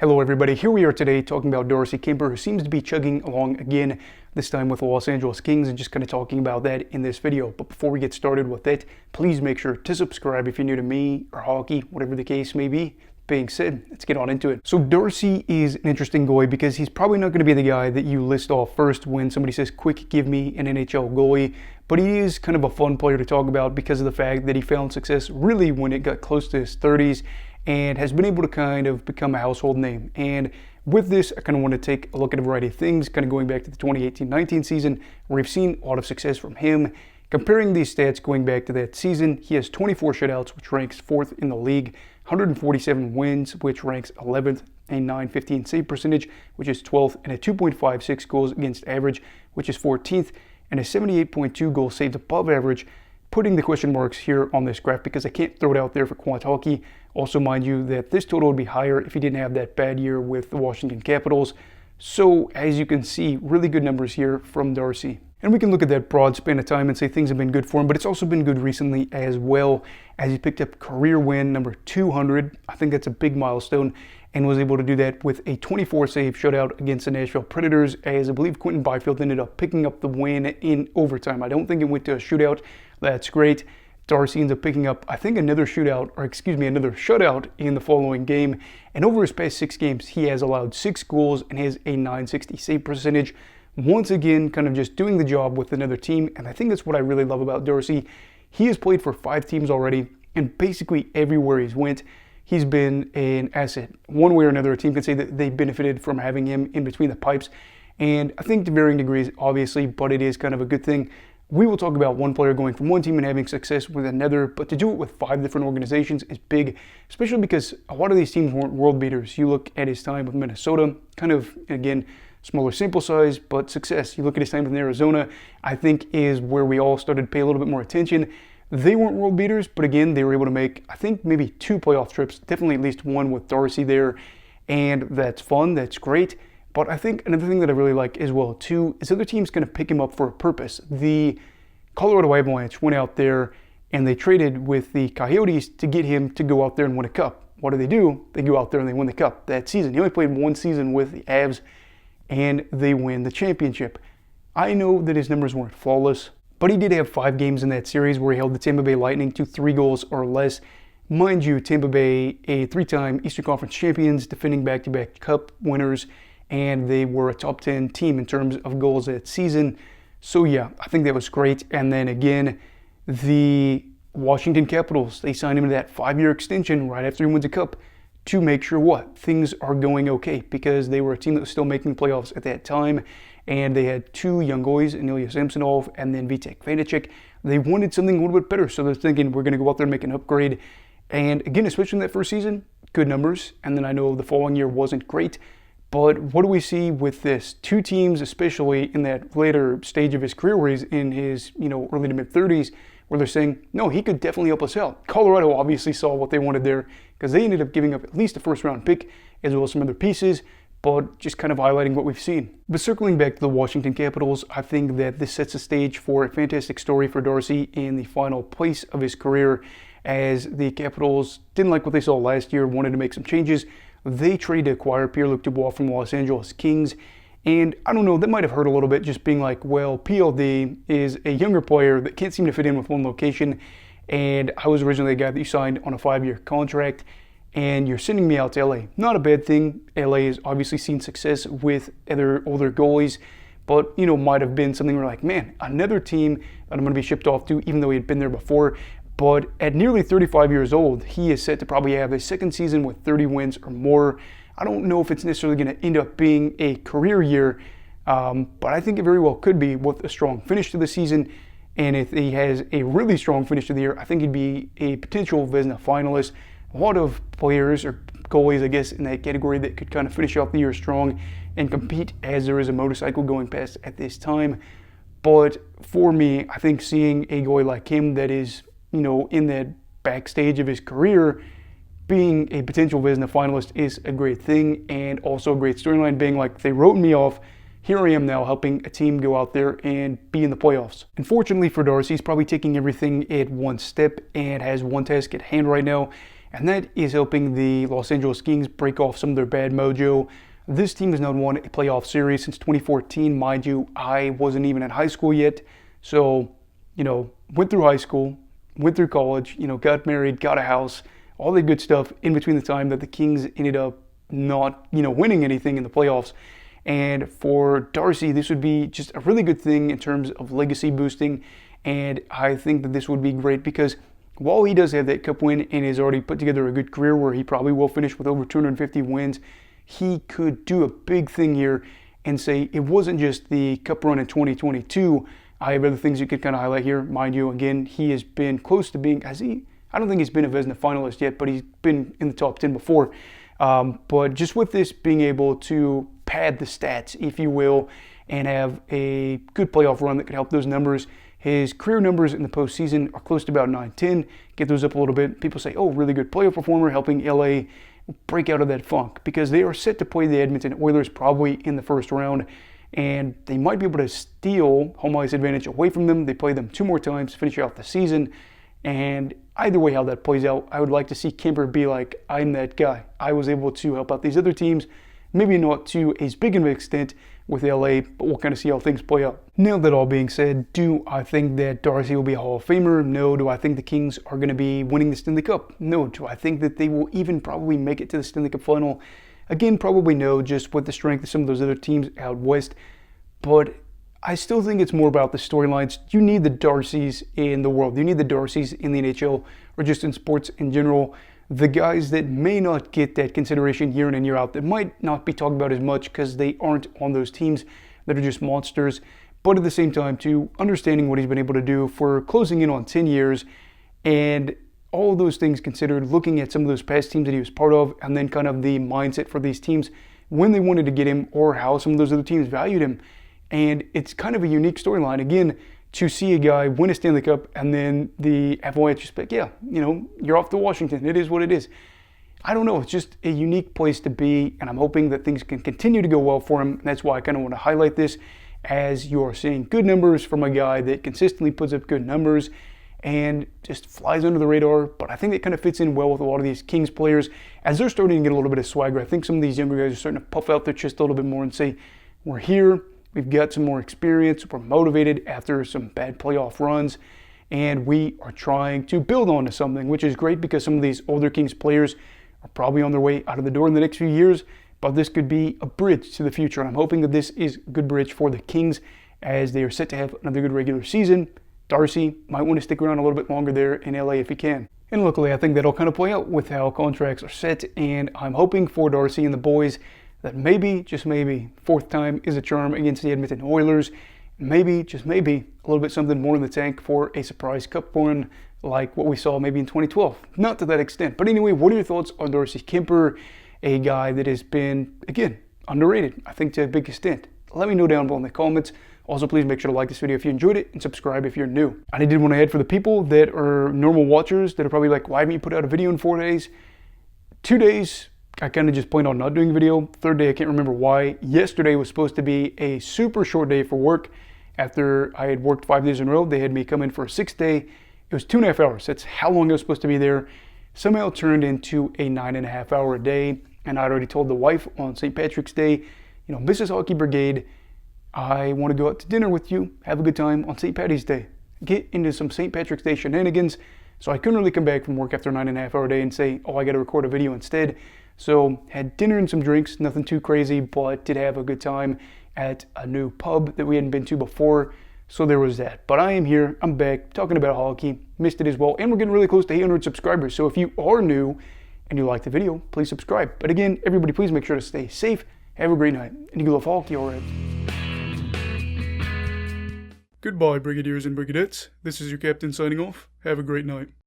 Hello everybody, here we are today talking about Darcy Kuemper, who seems to be chugging along again, this time with the Los Angeles Kings, and just kind of talking about that in this video. But before we get started with that, please make sure to subscribe if you're new to me or hockey, whatever the case may be. Being said, let's get on into it. So Darcy is an interesting goalie because he's probably not going to be the guy that you list off first when somebody says, quick, give me an NHL goalie. But he is kind of a fun player to talk about because of the fact that he found success really when it got close to his 30s and has been able to kind of become a household name. And with this, I kind of want to take a look at a variety of things, kind of going back to the 2018-19 season, where we've seen a lot of success from him. Comparing these stats going back to that season, he has 24 shutouts, which ranks 4th in the league, 147 wins, which ranks 11th, a .915 save percentage, which is 12th, and a 2.56 goals against average, which is 14th, and a 78.2 goals saved above average, putting the question marks here on this graph because I can't throw it out there for quant hockey. Also, mind you that this total would be higher if he didn't have that bad year with the Washington Capitals. So, as you can see, really good numbers here from Darcy. And we can look at that broad span of time and say things have been good for him, but it's also been good recently as well, as he picked up career win number 200. I think that's a big milestone, and was able to do that with a 24-save shutout against the Nashville Predators, as I believe Quinton Byfield ended up picking up the win in overtime. I don't think it went to a shootout. That's great. Darcy ends up picking up, I think, another shutout in the following game. And over his past 6 games, he has allowed 6 goals and has a .960 save percentage. Once again, kind of just doing the job with another team. And I think that's what I really love about Darcy. He has played for 5 teams already, and basically everywhere he's went, he's been an asset. One way or another, a team can say that they benefited from having him in between the pipes. And I think to varying degrees, obviously, but it is kind of a good thing. We will talk about one player going from one team and having success with another, but to do it with 5 different organizations is big, especially because a lot of these teams weren't world beaters. You look at his time with Minnesota, kind of, again, smaller sample size, but success. You look at his time with Arizona, I think is where we all started to pay a little bit more attention. They weren't world beaters, but again, they were able to make, I think, maybe 2 playoff trips, definitely at least one with Darcy there, and that's fun, that's great. But I think another thing that I really like as well, too, is other teams going to pick him up for a purpose. The Colorado Avalanche went out there and they traded with the Coyotes to get him to go out there and win a cup. What do? They go out there and they win the cup that season. He only played 1 season with the Avs, and they win the championship. I know that his numbers weren't flawless, but he did have 5 games in that series where he held the Tampa Bay Lightning to 3 goals or less. Mind you, Tampa Bay, a 3-time Eastern Conference champions, defending back-to-back cup winners, and they were a top 10 team in terms of goals that season. So yeah, I think that was great. And then again, the Washington Capitals, they signed him to that 5-year extension right after he wins a cup to make sure what? Things are going okay, because they were a team that was still making playoffs at that time, and they had 2 young goalies, Ilya Samsonov and then Vitek Vanacek. They wanted something a little bit better, so they're thinking we're going to go out there and make an upgrade. And again, especially in that first season, good numbers. And then I know the following year wasn't great. But what do we see with this? 2 teams, especially in that later stage of his career where he's in his, early to mid-30s, where they're saying, no, he could definitely help us out. Colorado obviously saw what they wanted there because they ended up giving up at least a first-round pick as well as some other pieces, but just kind of highlighting what we've seen. But circling back to the Washington Capitals, I think that this sets the stage for a fantastic story for Darcy in the final place of his career, as the Capitals didn't like what they saw last year, wanted to make some changes. They traded to acquire Pierre-Luc Dubois from the Los Angeles Kings, and I don't know, that might have hurt a little bit, just being like, well, PLD is a younger player that can't seem to fit in with one location, and I was originally a guy that you signed on a 5-year contract, and you're sending me out to LA. Not a bad thing. LA has obviously seen success with other older goalies, but, might have been something where like, man, another team that I'm going to be shipped off to, even though he had been there before. But at nearly 35 years old, he is set to probably have a second season with 30 wins or more. I don't know if it's necessarily going to end up being a career year, but I think it very well could be with a strong finish to the season. And if he has a really strong finish to the year, I think he'd be a potential Vezina finalist. A lot of players or goalies, I guess, in that category that could kind of finish off the year strong and compete, as there is a motorcycle going past at this time. But for me, I think seeing a goalie like him that is in that backstage of his career, being a potential Vezina finalist is a great thing, and also a great storyline being like, they wrote me off, here I am now helping a team go out there and be in the playoffs. Unfortunately for Darcy, he's probably taking everything at one step and has one task at hand right now, and that is helping the Los Angeles Kings break off some of their bad mojo. This team has not won a playoff series since 2014. Mind you, I wasn't even in high school yet. So, went through high school, went through college, got married, got a house, all the good stuff in between the time that the Kings ended up not, winning anything in the playoffs. And for Darcy, this would be just a really good thing in terms of legacy boosting. And I think that this would be great because while he does have that cup win and has already put together a good career where he probably will finish with over 250 wins, he could do a big thing here and say it wasn't just the cup run in 2022. I have other things you could kind of highlight here. Mind you, again, he has been close to being, I don't think he's been a Vezina finalist yet, but he's been in the top 10 before. But just with this being able to pad the stats, if you will, and have a good playoff run that could help those numbers. His career numbers in the postseason are close to about 9-10. Get those up a little bit. People say, oh, really good playoff performer, helping LA break out of that funk because they are set to play the Edmonton Oilers probably in the first round, and they might be able to steal home ice advantage away from them. They play them 2 more times to finish out the season, and either way how that plays out, I would like to see Kuemper be like, I'm that guy. I was able to help out these other teams, maybe not to as big of an extent with LA, but we'll kind of see how things play out. Now that all being said, do I think that Darcy will be a Hall of Famer? No. Do I think the Kings are going to be winning the Stanley Cup? No. Do I think that they will even probably make it to the Stanley Cup final? Again, probably no, just with the strength of some of those other teams out west. But I still think it's more about the storylines. You need the Darcys in the world. You need the Darcys in the NHL or just in sports in general. The guys that may not get that consideration year in and year out, that might not be talked about as much because they aren't on those teams that are just monsters, but at the same time, too, understanding what he's been able to do for closing in on 10 years and all of those things considered, looking at some of those past teams that he was part of, and then kind of the mindset for these teams when they wanted to get him or how some of those other teams valued him. And it's kind of a unique storyline, again, to see a guy win a Stanley Cup and then the Avalanche just like, yeah, you're off to Washington. It is what it is. I don't know. It's just a unique place to be, and I'm hoping that things can continue to go well for him. And that's why I kind of want to highlight this, as you are seeing good numbers from a guy that consistently puts up good numbers and just flies under the radar. But I think it kind of fits in well with a lot of these Kings players as they're starting to get a little bit of swagger. I think some of these younger guys are starting to puff out their chest a little bit more and say, we're here. We've got some more experience. We're motivated after some bad playoff runs, and we are trying to build onto something, which is great because some of these older Kings players are probably on their way out of the door in the next few years, but this could be a bridge to the future. And I'm hoping that this is a good bridge for the Kings as they are set to have another good regular season. Darcy might want to stick around a little bit longer there in LA if he can. And luckily, I think that'll kind of play out with how contracts are set, and I'm hoping for Darcy and the boys that maybe, just maybe, 4th time is a charm against the Edmonton Oilers. Maybe, just maybe, a little bit something more in the tank for a surprise cup run like what we saw maybe in 2012. Not to that extent. But anyway, what are your thoughts on Darcy Kuemper, a guy that has been, again, underrated, I think, to a big extent? Let me know down below in the comments. Also, please make sure to like this video if you enjoyed it and subscribe if you're new. And I did want to add, for the people that are normal watchers that are probably like, why haven't you put out a video in 4 days? 2 days, I kind of just planned on not doing a video. 3rd day, I can't remember why. Yesterday was supposed to be a super short day for work. After I had worked 5 days in a row, they had me come in for a 6th day. It was 2.5 hours. That's how long I was supposed to be there. Somehow it turned into a 9.5 hour day. And I'd already told the wife on St. Patrick's Day, Mrs. Hockey Brigade, I want to go out to dinner with you, have a good time on St. Patty's Day. Get into some St. Patrick's Day shenanigans. So I couldn't really come back from work after a 9.5 hour day and say, oh, I got to record a video instead. So had dinner and some drinks, nothing too crazy, but did have a good time at a new pub that we hadn't been to before. So there was that. But I am here, I'm back, talking about hockey, missed it as well, and we're getting really close to 800 subscribers. So if you are new and you like the video, please subscribe. But again, everybody, please make sure to stay safe, have a great night, and you love hockey, all right? Goodbye, Brigadiers and Brigadettes. This is your captain signing off. Have a great night.